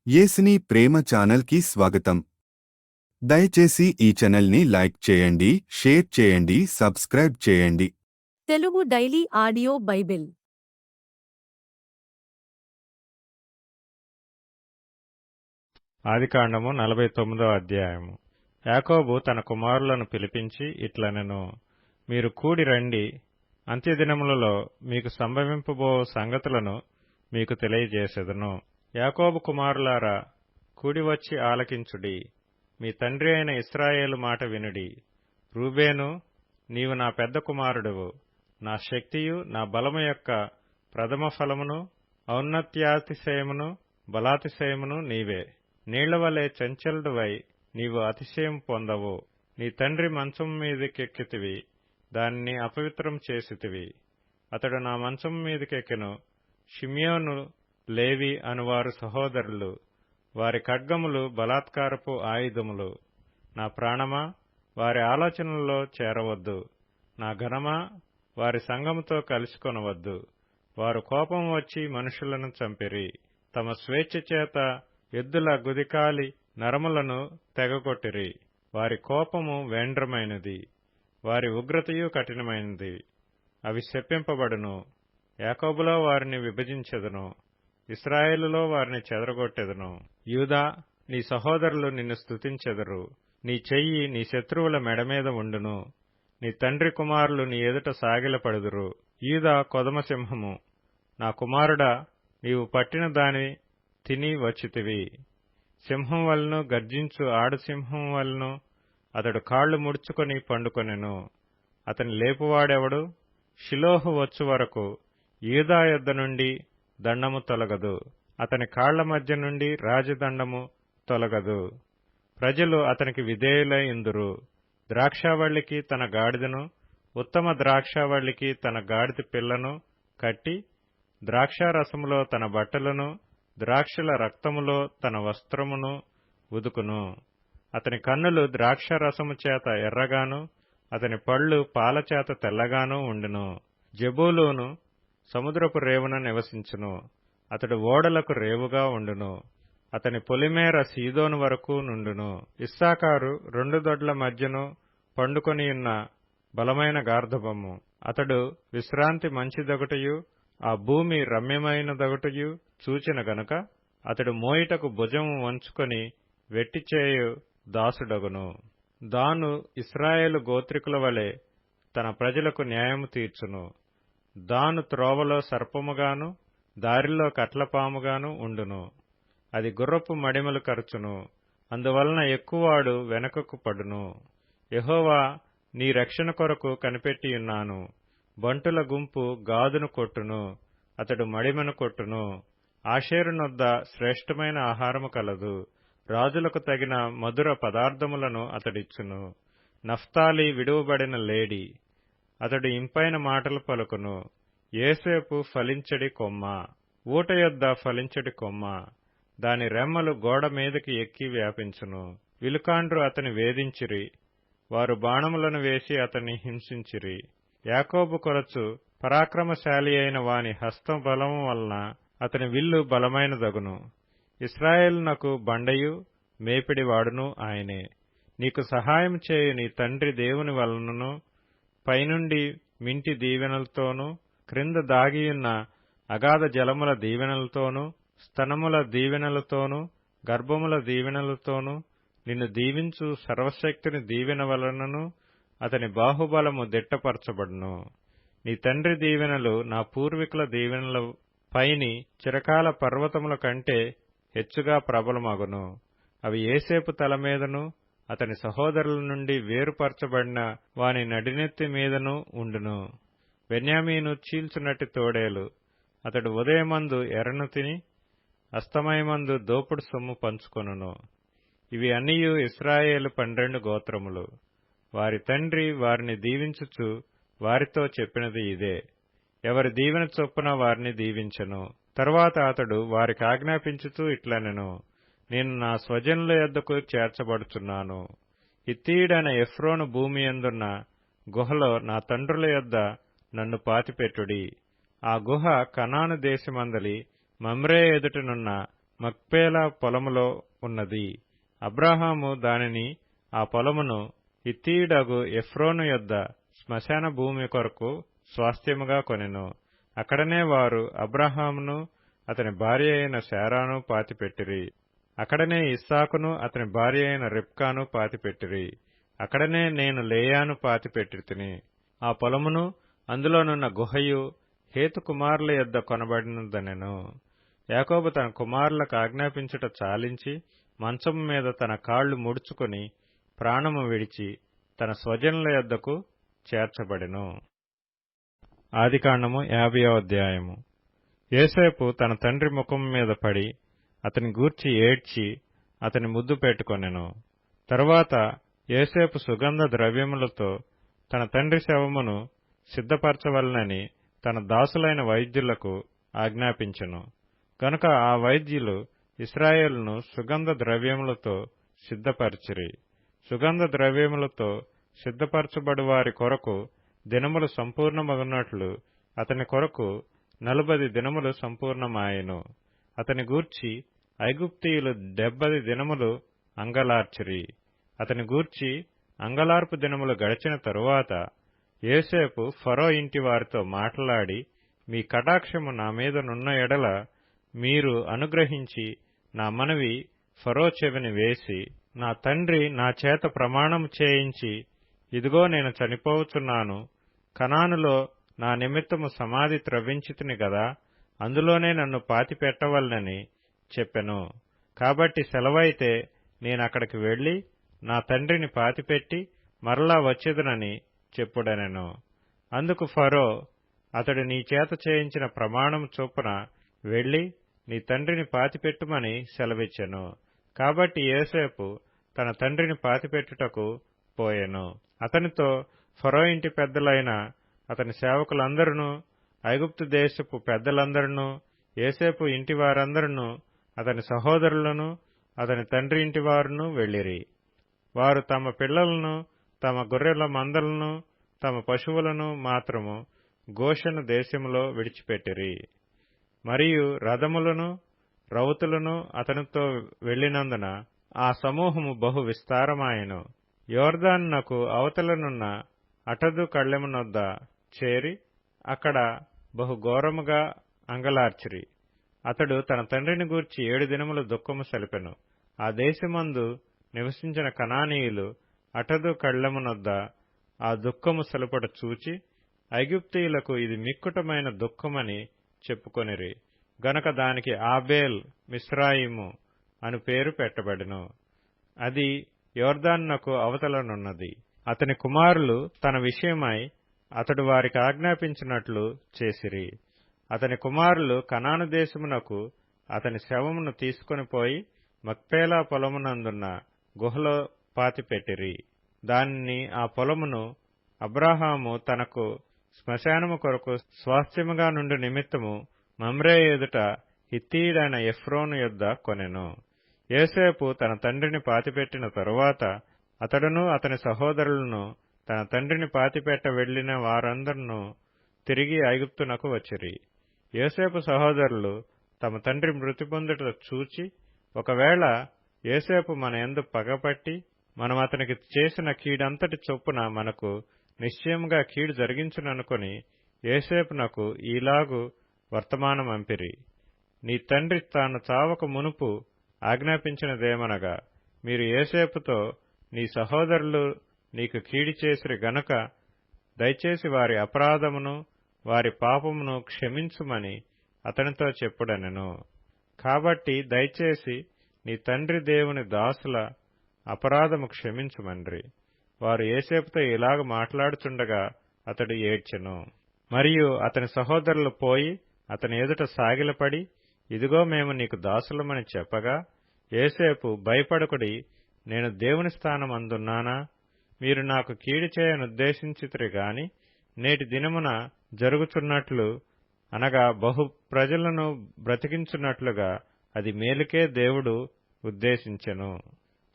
యేసుని ప్రేమ ఛానల్కి స్వాగతం. దయచేసి ఈ ఛానల్ని లైక్ చేయండి, షేర్ చేయండి, సబ్స్క్రైబ్ చేయండి. తెలుగు డైలీ ఆడియో బైబిల్ ఆదికాండము 49వ అధ్యాయము. యాకోబు తన కుమారులను పిలిపించి ఇట్లనెను, మీరు కూడి రండి, అంత్యదినములలో మీకు సంభవింపబో సంగతులను మీకు తెలియజేసెదను. యాకోబు కుమారులారా, కూడివచ్చి ఆలకించుడి, మీ తండ్రి అయిన ఇశ్రాయేలు మాట వినుడి. రూబేను, నీవు నా పెద్ద కుమారుడువు, నా శక్తియు నా బలము యొక్క ప్రథమ ఫలమును, ఔన్నత్యాతిశయమును బలాతిశయమును నీవే. నీళ్లవలే చంచలుడువై నీవు అతిశయం పొందవు. నీ తండ్రి మంచం మీదకెక్కితివి, దానిని అపవిత్రం చేసితివి. అతడు నా మంచం మీదకెక్కెను. షిమ్యోను, లేవి అనువారు సహోదరులు, వారి ఖడ్గములు బలాత్కారపు ఆయుధములు. నా ప్రాణమా, వారి ఆలోచనల్లో చేరవద్దు. నా ఘనమా, వారి సంఘముతో కలుసుకొనవద్దు. వారు కోపం వచ్చి మనుషులను చంపిరి, తమ స్వేచ్ఛ చేత ఎద్దుల గుదికాలి నరములను తెగగొట్టిరి. వారి కోపము వేండ్రమైనది, వారి ఉగ్రతయు కఠినమైనది. అవి శపింపబడును. యాకోబులో వారిని విభజించెదను, ఇశ్రాయేలులో వారిని చెదరగొట్టెదను. యూదా, నీ సహోదరులు నిన్ను స్తుతించెదరు. నీ చెయ్యి నీ శత్రువుల మెడమీద ఉండును. నీ తండ్రి కుమారులు నీ ఎదుట సాగిలపడుదురు. యూదా కొదమసింహము, నా కుమారుడా, నీవు పట్టిన దాని తిని వచ్చితివి. సింహం వలన గర్జించు ఆడసింహం వలన అతడు కాళ్లు ముడుచుకొని పండుకొనెను. అతని లేపువాడెవడు? షిలోహు వచ్చు వరకు యూదా యొద్ద నుండి దండము తొలగదు, అతని కాళ్ల మధ్య నుండి రాజదండము తొలగదు. ప్రజలు అతనికి విధేయులై ఇందురు. ద్రాక్షావల్లికి తన గాడిదను, ఉత్తమ ద్రాక్షావల్లికి తన గాడిద పిల్లను కట్టి, ద్రాక్షారసములో తన బట్టలను, ద్రాక్షల రక్తములో తన వస్త్రమును ఉదుకును. అతని కన్నులు ద్రాక్షరసము చేత ఎర్రగాను, అతని పళ్ళు పాలచేత తెల్లగాను ఉండును. జెబూలూను సముద్రపు రేవున నివసించును, అతడు ఓడలకు రేవుగా ఉండును. అతని పొలిమేర సీదోను వరకు నుండును. ఇస్సాకారు రెండు దొడ్ల మధ్యను పండుకొనియున్న బలమైన గార్ధబము. అతడు విశ్రాంతి మంచిదొకటయు, ఆ భూమి రమ్యమైనదొకటయు చూచిన గనుక అతడు మోయిటకు భుజము వంచుకొని వెట్టిచేయు దాసుడగును. దాను ఇశ్రాయేలు గోత్రికుల వలె తన ప్రజలకు న్యాయము తీర్చును. దాను త్రోవలో సర్పముగాను, దారిలో కట్లపాముగాను ఉండును. అది గుర్రపు మడిమలు కరుచును, అందువలన ఎక్కువాడు వెనకకు పడును. యెహోవా, నీ రక్షణ కొరకు కనిపెట్టియున్నాను. బంటుల గుంపు గాదును కొట్టును, అతడు మడిమను కొట్టును. ఆషేరునొద్ద శ్రేష్టమైన ఆహారము కలదు, రాజులకు తగిన మధుర పదార్థములను అతడిచ్చును. నఫ్తాలి విడువబడిన లేడి, అతడు ఇంపైన మాటలు పలుకును. యోసేపు ఫలించడి కొమ్మ, ఊట యొద్ద ఫలించడి కొమ్మ, దాని రెమ్మలు గోడ మీదకి ఎక్కి వ్యాపించును. విలుకాండ్రు అతని వేధించిరి, వారు బాణములను వేసి అతన్ని హింసించిరి. యాకోబు కొరచు పరాక్రమశాలి అయిన వాని హస్తం బలము వలన అతని విల్లు బలమైనదగును. ఇశ్రాయేలునకు బండయు మేపిడివాడును ఆయనే. నీకు సహాయం చేయు నీ తండ్రి దేవుని వలనను, పైనుండి మింటి దీవెనలతోనూ, క్రింద దాగియున్న అగాధ జలముల దీవెనలతోనూ, స్తనముల దీవెనలతోనూ, గర్భముల దీవెనలతోనూ నిన్ను దీవించు సర్వశక్తుని దీవెన వలనను అతని బాహుబలము దిట్టపరచబడును. నీ తండ్రి దీవెనలు నా పూర్వీకుల దీవెనల పైని చిరకాల పర్వతముల కంటే హెచ్చుగా ప్రబలమగును. అవి యోసేపు తల మీదను, అతని సహోదరుల నుండి వేరుపరచబడిన వాని నడినెత్తి మీదను ఉండును. బెన్యామీను చీల్చునట్టి తోడేలు, అతడు ఉదయమందు ఎర్రను తిని అస్తమయమందు దోపుడు సొమ్ము పంచుకొనును. ఇవి అన్నియు ఇశ్రాయేలు 12 గోత్రములు. వారి తండ్రి వారిని దీవించుచు వారితో చెప్పినది ఇదే. ఎవరి దీవెన చొప్పున వారిని దీవించెను. తరువాత అతడు వారికి ఆజ్ఞాపించుతూ ఇట్లనెను, నేను నా స్వజనుల యొద్దకు చేర్చబడుచున్నాను. హిత్తీయుడైన ఎఫ్రోను భూమి యందున్న గుహలో నా తండ్రుల యొద్ద నన్ను పాతిపెట్టుడి. ఆ గుహ కనాను దేశమందలి మమ్రే ఎదుటనున్న మక్పేలా పొలములో ఉన్నది. అబ్రాహాము దానిని ఆ పొలమును హిత్తీయుడగు ఎఫ్రోను యొద్ద శ్మశాన భూమి కొరకు స్వాస్థ్యముగా కొనెను. అక్కడనే వారు అబ్రాహామును అతని భార్య అయిన శారాను పాతిపెట్టిరి. అక్కడనే ఇస్సాకును అతని భార్య అయిన రిబ్కాను పాతిపెట్టిరి. అక్కడనే నేను లేయాను పాతిపెట్టితిని. ఆ పొలమును అందులోనున్న గుహయు హేతు కుమారుల యొద్ద కొనబడినదనెను. యాకోబు తన కుమారులకు ఆజ్ఞాపించుట చాలించి మంచము మీద తన కాళ్లు ముడుచుకుని ప్రాణము విడిచి తన స్వజనుల యొద్దకు చేర్చబడెను. ఆదికాండము 50వ అధ్యాయము. యోసేపు తన తండ్రి ముఖము మీద పడి అతని గూర్చి ఏడ్చి అతని ముద్దు పెట్టుకొనెను. తరువాత యోసేపు సుగంధ ద్రవ్యములతో తన తండ్రి శవమును సిద్ధపరచవలనని తన దాసులైన వైద్యులకు ఆజ్ఞాపించెను. గనుక ఆ వైద్యులు ఇశ్రాయేలును సుగంధ ద్రవ్యములతో సిద్ధపరచిరి. సుగంధ ద్రవ్యములతో సిద్ధపరచబడువారి కొరకు దినములు సంపూర్ణమగునట్లు అతని కొరకు 40 దినములు సంపూర్ణమాయెను. అతని గూర్చి ఐగుప్తీయులు 70 దినములు అంగలార్చిరి. అతని గూర్చి అంగలార్పు దినములు గడిచిన తరువాత యోసేపు ఫరో ఇంటి వారితో మాట్లాడి, మీ కటాక్షము నా మీదనున్న ఎడల మీరు అనుగ్రహించి నా మనవి ఫరో చెవిని వేసి, నా తండ్రి నా చేత ప్రమాణము చేయించి, ఇదిగో నేను చనిపోవచ్చున్నాను, కనానులో నా నిమిత్తము సమాధి త్రవ్వించితిని గదా, అందులోనే నన్ను పాతిపెట్టవలనని చెప్పెను. కాబట్టి సెలవైతే నేనక్కడికి వెళ్లి నా తండ్రిని పాతిపెట్టి మరలా వచ్చేదనని చెప్పుడనెను. అందుకు ఫరో, అతడు నీ చేత చేయించిన ప్రమాణము చొప్పున వెళ్లి నీ తండ్రిని పాతిపెట్టుమని సెలవిచ్చెను. కాబట్టి యోసేపు తన తండ్రిని పాతిపెట్టుటకు పోయెను. అతనితో ఫరో ఇంటి పెద్దలైన అతని సేవకులందరూ, ఐగుప్తు దేశపు పెద్దలందరూ, యోసేపు ఇంటి వారందరూ, అతని సహోదరులను, అతని తండ్రి ఇంటి వారును వెళ్ళిరి. వారు తమ పిల్లలను, తమ గొర్రెల మందలను, తమ పశువులను మాత్రము గోషెను దేశములో విడిచిపెట్టిరి. మరియు రథములను, రౌతులను అతనితో వెళ్లినందున ఆ సమూహము బహు విస్తారమాయెను. యోర్దానునకు అవతలనున్న అటదు కళ్ళెమునొద్ద చేరి అక్కడ బహు ఘోరముగా అంగలార్చిరి. అతడు తన తండ్రిని గూర్చి 7 దినములు దుఃఖము సలిపెను. ఆ దేశమందు నివసించిన కనానీయులు అటదు కళ్ళెమునొద్ద ఆ దుఃఖము సలుపట చూచి, ఐగుప్తీయులకు ఇది మిక్కుటమైన దుఃఖమని చెప్పుకొనిరి. గనక దానికి ఆబేల్ మిస్రాయిము అను పేరు పెట్టబడెను. అది యోర్దానునకు అవతలనున్నది. అతని కుమారులు తన విషయమై అతడు వారికి ఆజ్ఞాపించినట్లు చేసిరి. అతని కుమారులు కనాను దేశమునకు అతని శవమును తీసుకొని పోయి మక్పేలా పొలమునందున్న గుహలో పాతిపెట్టిరి. దానిని ఆ పొలమును అబ్రాహాము తనకు శ్మశానము కొరకు స్వాస్థ్యముగా నుండి నిమిత్తము మమ్రే ఎదుట హిత్తీయుడైన ఎఫ్రోను యొద్ద కొనెను. యోసేపు తన తండ్రిని పాతిపెట్టిన తరువాత అతడును అతని సహోదరులను తన తండ్రిని పాతిపెట్ట వెళ్లిన వారందరూ తిరిగి ఐగుప్తునకు వచ్చిరి. యోసేపు సహోదరులు తమ తండ్రి మృతి పొందుట చూచి, ఒకవేళ యోసేపు మన యందు పగపట్టి మనం అతనికి చేసిన కీడంతటి చొప్పున మనకు నిశ్చయముగా కీడు జరిగించుననుకొని యోసేపునకు ఈలాగు వర్తమానమంపిరి. నీ తండ్రి తాను చావక మునుపు ఆజ్ఞాపించినదేమనగా, మీరు యోసేపుతో, నీ సహోదరులు నీకు కీడి చేసిరి గనుక దయచేసి వారి అపరాధమును వారి పాపమును క్షమించుమని అతనితో చెప్పుడనెను. కాబట్టి దయచేసి నీ తండ్రి దేవుని దాసుల అపరాధము క్షమించుమన్రి. వారు యోసేపుతో ఇలాగ మాట్లాడుచుండగా అతడు ఏడ్చెను. మరియు అతని సహోదరులు పోయి అతని ఎదుట సాగిలపడి, ఇదిగో మేము నీకు దాసులమని చెప్పగా, యోసేపు, భయపడకుడి, నేను దేవుని స్థానమందున్నానా? మీరు నాకు కీడు చేయనుద్దేశించితిరి గాని నేటి దినమున జరుగుచున్నట్లు, అనగా బహు ప్రజలను బ్రతికించున్నట్లుగా అది మేలుకే దేవుడు ఉద్దేశించెను.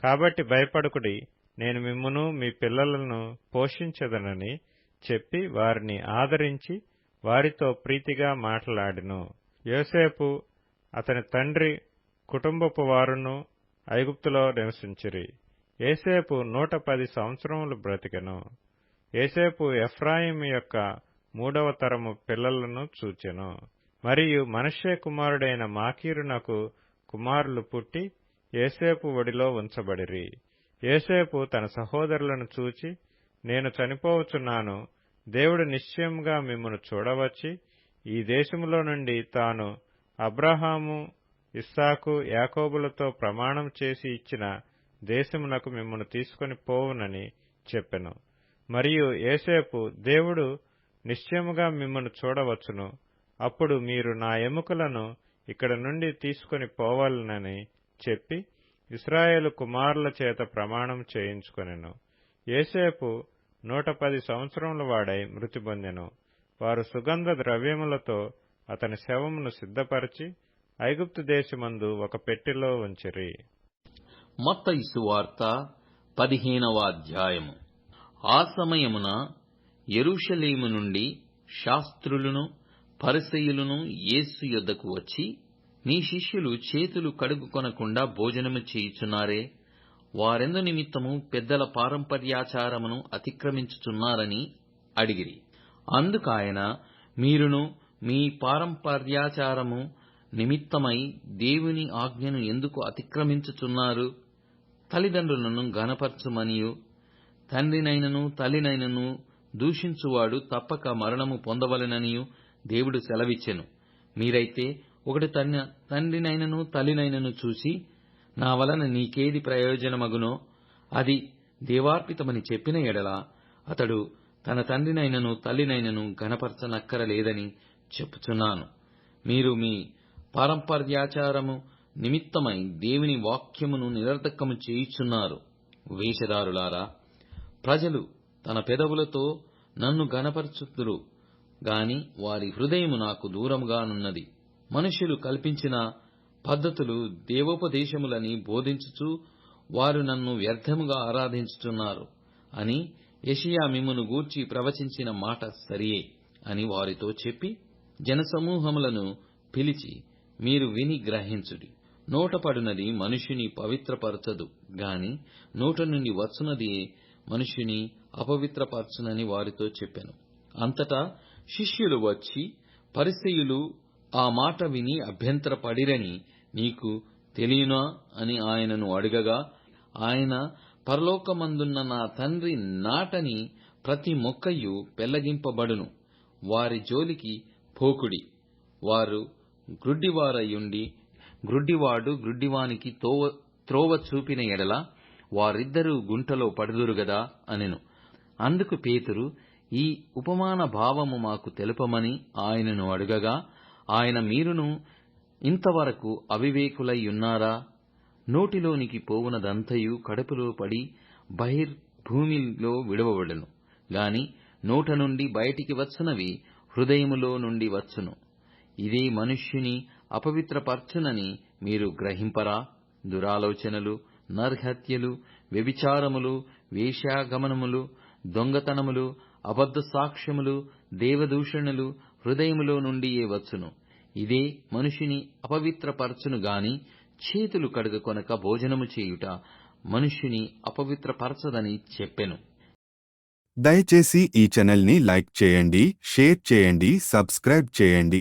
కాబట్టి భయపడకుడి, నేను మిమ్మును మీ పిల్లలను పోషించెదనని చెప్పి వారిని ఆదరించి వారితో ప్రీతిగా మాట్లాడెను. యోసేపు అతని తండ్రి కుటుంబపు వారును ఐగుప్తులో నివసించిరి. యోసేపు 110 సంవత్సరములు బ్రతికెను. యోసేపు ఎఫ్రాయిము యొక్క 3వ తరము పిల్లలను చూచెను. మరియు మనష్షే కుమారుడైన మాకీరునకు కుమారులు పుట్టి యోసేపు ఒడిలో ఉంచబడిరి. యోసేపు తన సహోదరులను చూచి, నేను చనిపోవచున్నాను, దేవుడు నిశ్చయముగా మిమ్మును చూడవచ్చి ఈ దేశములో నుండి తాను అబ్రాహాము, ఇస్సాకు, యాకోబులతో ప్రమాణం చేసి ఇచ్చిన దేశమునకు మిమ్మును తీసుకొని పోవునని చెప్పెను. మరియు యోసేపు, దేవుడు నిశ్చయముగా మిమ్మును చూడవచ్చును, అప్పుడు మీరు నా ఎముకలను ఇక్కడ నుండి తీసుకొని పోవాలనని చెప్పి ఇశ్రాయేలు కుమారుల చేత ప్రమాణం చేయించుకొనెను. యోసేపు 110 సంవత్సరముల వాడై మృతి పొందెను. వారు సుగంధ ద్రవ్యములతో అతని శవమును సిద్ధపరిచి ఐగుప్తు దేశమందు ఒక పెట్టెలో ఉంచిరి. మత్తయి సువార్త 15వ అధ్యాయము. ఆ సమయమున యెరూషలేము నుండి శాస్త్రులను పరిసయ్యులను యేసు యొద్దకు వచ్చి, నీ శిష్యులు చేతులు కడుగుకొనకుండా భోజనము చేయుచున్నారే, వారెందు నిమిత్తము పెద్దల పారంపర్యాచారమును అతిక్రమించుచున్నారని అడిగిరి. అందుకాయన, మీరును మీ పారంపర్యాచారము నిమిత్తమై దేవుని ఆజ్ఞను ఎందుకు అతిక్రమించుచున్నారు? తల్లిదండ్రులను ఘనపరచుమనియు తండ్రినైనను తల్లినైనను దూషించువాడు తప్పక మరణము పొందవలెననియు దేవుడు సెలవిచ్చెను. మీరైతే ఒకడు తన తండ్రినైనను తల్లినైనను చూసి, నా వలన నీకేది ప్రయోజనమగునో అది దేవార్పితమని చెప్పిన ఎడల అతడు తన తండ్రినైనను తల్లినైనను ఘనపరచనక్కరలేదని చెప్పుచున్నాను. మీరు మీ పారంపర్యాచారము నిమిత్తమై దేవుని వాక్యమును నిరర్థకము చేయుచున్నారు. వేషధారులారా, ప్రజలు తన పెదవులతో నన్ను ఘనపరచుదురు గాని వారి హృదయము నాకు దూరముగానున్నది. మనుష్యులు కల్పించిన పద్ధతులు దేవోపదేశములని బోధించుచు వారు నన్ను వ్యర్థముగా ఆరాధించుచున్నారు అని యెషయా మిమ్మును గూర్చి ప్రవచించిన మాట సరియే అని వారితో చెప్పి, జనసమూహములను పిలిచి, మీరు విని గ్రహించుడి. నోటపడునది మనుష్యుని పవిత్రపరచదు గాని నోట నుండి వచ్చునదియే మనుష్యుని అపవిత్రపరచునని వారితో చెప్పెను. అంతటా శిష్యులు వచ్చి, పరిసయ్యులు ఆ మాట విని అభ్యంతరపడిరని నీకు తెలియనా అని ఆయనను అడగగా, ఆయన, పరలోకమందున్న నా తండ్రి నాటని ప్రతి మొక్కయు పెళ్లగింపబడును, వారి జోలికి పోకుడి. వారు గ్రుడ్డివారయుండి గ్రుడ్డివాడు గ్రుడ్డివానికి త్రోవ చూపిన ఎడల వారిద్దరూ గుంటలో పడుదురు గదా అనెను. అందుకు పేతురు, ఈ ఉపమాన భావము మాకు తెలుపమని ఆయనను అడగగా, ఆయన, మీరును ఇంతవరకు అవివేకులయ్యున్నారా? నోటిలోనికి పోవునదంతయు కడుపులో పడి బహిర్భూమిలో విడువబడును గాని నోట నుండి బయటికి వచ్చునవి హృదయములో నుండి వచ్చును. ఇదే మనుష్యుని అపవిత్రపరచునని మీరు గ్రహింపరా? దురాలోచనలు, నరహత్యలు, వ్యభిచారములు, వేశ్యాగమనములు, దొంగతనములు, అబద్ధ సాక్ష్యములు, దేవదూషణలు హృదయములో నుండియే వచ్చును. ఇదే మనుషుని అపవిత్రపరచును గాని చేతులు కడుగకొనక భోజనము చేయుట మనుష్యుని అపవిత్రపరచదని చెప్పెను. దయచేసి ఈ ఛానల్ని లైక్ చేయండి, షేర్ చేయండి, సబ్స్క్రైబ్ చేయండి.